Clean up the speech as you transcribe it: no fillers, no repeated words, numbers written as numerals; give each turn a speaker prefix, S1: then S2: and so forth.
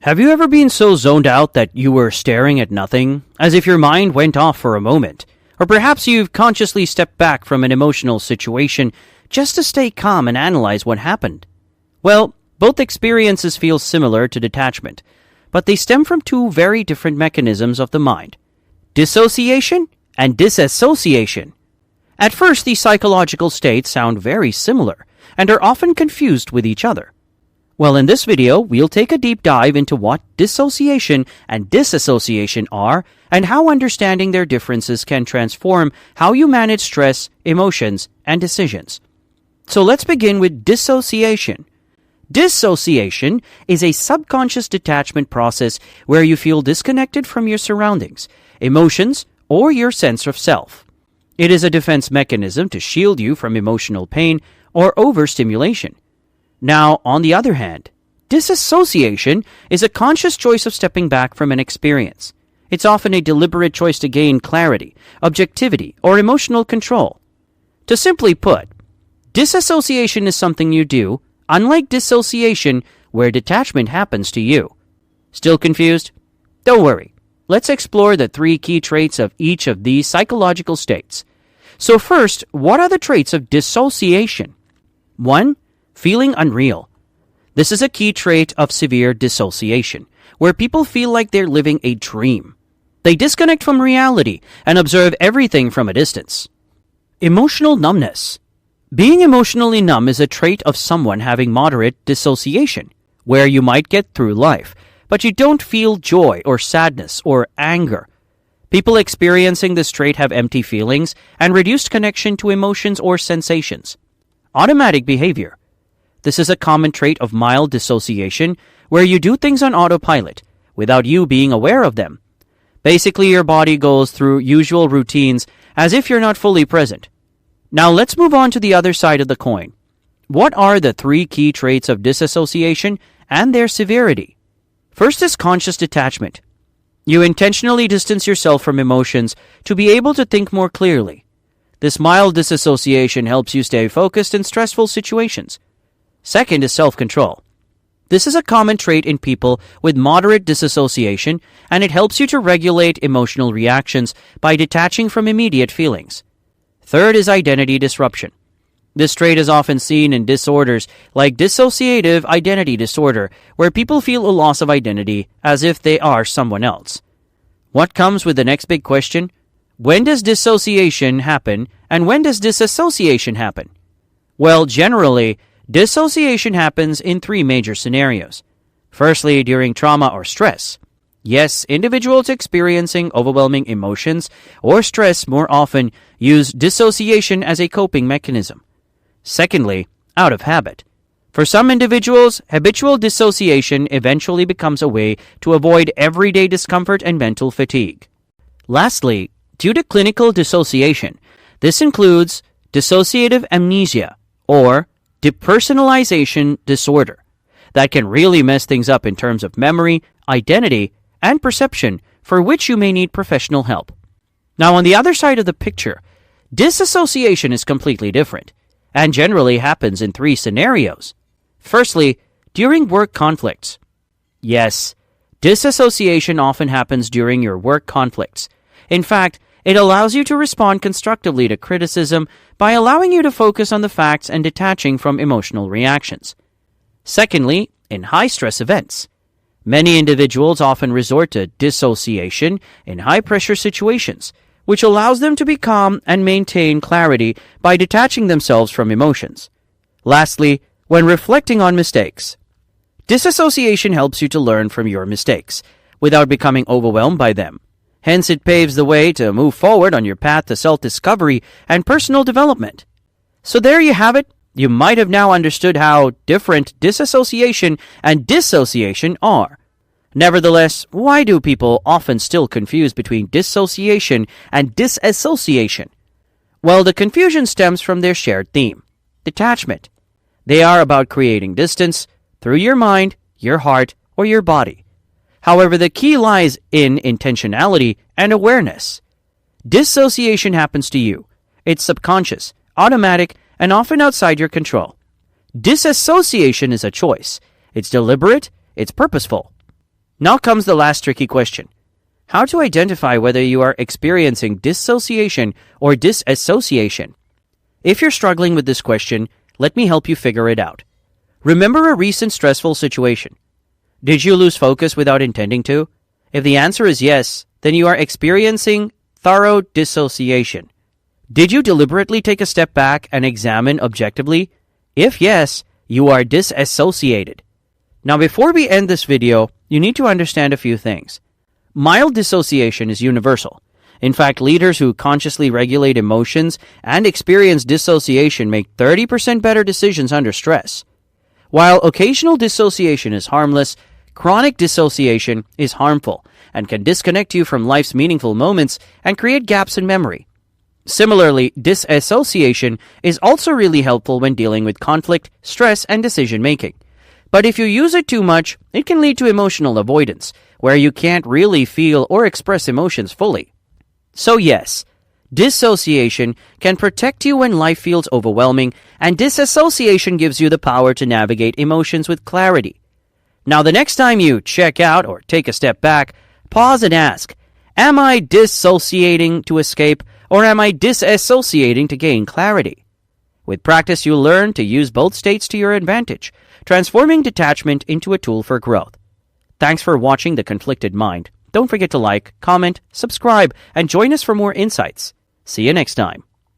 S1: Have you ever been so zoned out that you were staring at nothing, as if your mind went off for a moment? Or perhaps you've consciously stepped back from an emotional situation just to stay calm and analyze what happened? Well, both experiences feel similar to detachment, but they stem from two very different mechanisms of the mind: dissociation and disassociation. At first, these psychological states sound very similar and are often confused with each other. Well, in this video, we'll take a deep dive into what dissociation and disassociation are and how understanding their differences can transform how you manage stress, emotions, and decisions. So let's begin with dissociation. Dissociation is a subconscious detachment process where you feel disconnected from your surroundings, emotions, or your sense of self. It is a defense mechanism to shield you from emotional pain or overstimulation. Now, on the other hand, disassociation is a conscious choice of stepping back from an experience. It's often a deliberate choice to gain clarity, objectivity, or emotional control. To simply put, disassociation is something you do, unlike dissociation, where detachment happens to you. Still confused? Don't worry. Let's explore the three key traits of each of these psychological states. So first, what are the traits of dissociation? 1. Feeling unreal. This is a key trait of severe dissociation, where people feel like they're living a dream. They disconnect from reality and observe everything from a distance. Emotional numbness. Being emotionally numb is a trait of someone having moderate dissociation, where you might get through life, but you don't feel joy or sadness or anger. People experiencing this trait have empty feelings and reduced connection to emotions or sensations. Automatic behavior. This is a common trait of mild dissociation, where you do things on autopilot, without you being aware of them. Basically, your body goes through usual routines as if you're not fully present. Now let's move on to the other side of the coin. What are the three key traits of disassociation and their severity? First is conscious detachment. You intentionally distance yourself from emotions to be able to think more clearly. This mild disassociation helps you stay focused in stressful situations. Second is self-control. This is a common trait in people with moderate disassociation, and it helps you to regulate emotional reactions by detaching from immediate feelings. Third is identity disruption. This trait is often seen in disorders like dissociative identity disorder, where people feel a loss of identity as if they are someone else. What comes with the next big question? When does dissociation happen, and when does disassociation happen? Well, generally, dissociation happens in three major scenarios. Firstly, during trauma or stress. Yes, individuals experiencing overwhelming emotions or stress more often use dissociation as a coping mechanism. Secondly, out of habit. For some individuals, habitual dissociation eventually becomes a way to avoid everyday discomfort and mental fatigue. Lastly, due to clinical dissociation, this includes dissociative amnesia or depersonalization disorder that can really mess things up in terms of memory, identity, and perception, for which you may need professional help. Now, on the other side of the picture, disassociation is completely different and generally happens in three scenarios. Firstly, during work conflicts. Yes, disassociation often happens during your work conflicts. In fact, it allows you to respond constructively to criticism by allowing you to focus on the facts and detaching from emotional reactions. Secondly, in high-stress events. Many individuals often resort to dissociation in high-pressure situations, which allows them to be calm and maintain clarity by detaching themselves from emotions. Lastly, when reflecting on mistakes. Disassociation helps you to learn from your mistakes without becoming overwhelmed by them. Hence, it paves the way to move forward on your path to self-discovery and personal development. So there you have it. You might have now understood how different disassociation and dissociation are. Nevertheless, why do people often still confuse between dissociation and disassociation? Well, the confusion stems from their shared theme: detachment. They are about creating distance through your mind, your heart, or your body. However, the key lies in intentionality and awareness. Dissociation happens to you. It's subconscious, automatic, and often outside your control. Disassociation is a choice. It's deliberate, it's purposeful. Now comes the last tricky question. How to identify whether you are experiencing dissociation or disassociation? If you're struggling with this question, let me help you figure it out. Remember a recent stressful situation. Did you lose focus without intending to? If the answer is yes, then you are experiencing thorough dissociation. Did you deliberately take a step back and examine objectively? If yes, you are disassociated. Now, before we end this video, you need to understand a few things. Mild dissociation is universal. In fact, leaders who consciously regulate emotions and experience dissociation make 30% better decisions under stress. While occasional dissociation is harmless, chronic dissociation is harmful and can disconnect you from life's meaningful moments and create gaps in memory. Similarly, disassociation is also really helpful when dealing with conflict, stress, and decision-making. But if you use it too much, it can lead to emotional avoidance, where you can't really feel or express emotions fully. So yes, dissociation can protect you when life feels overwhelming, and disassociation gives you the power to navigate emotions with clarity. Now, the next time you check out or take a step back, pause and ask, am I dissociating to escape, or am I disassociating to gain clarity? With practice, you'll learn to use both states to your advantage, transforming detachment into a tool for growth. Thanks for watching The Conflicted Mind. Don't forget to like, comment, subscribe, and join us for more insights. See you next time.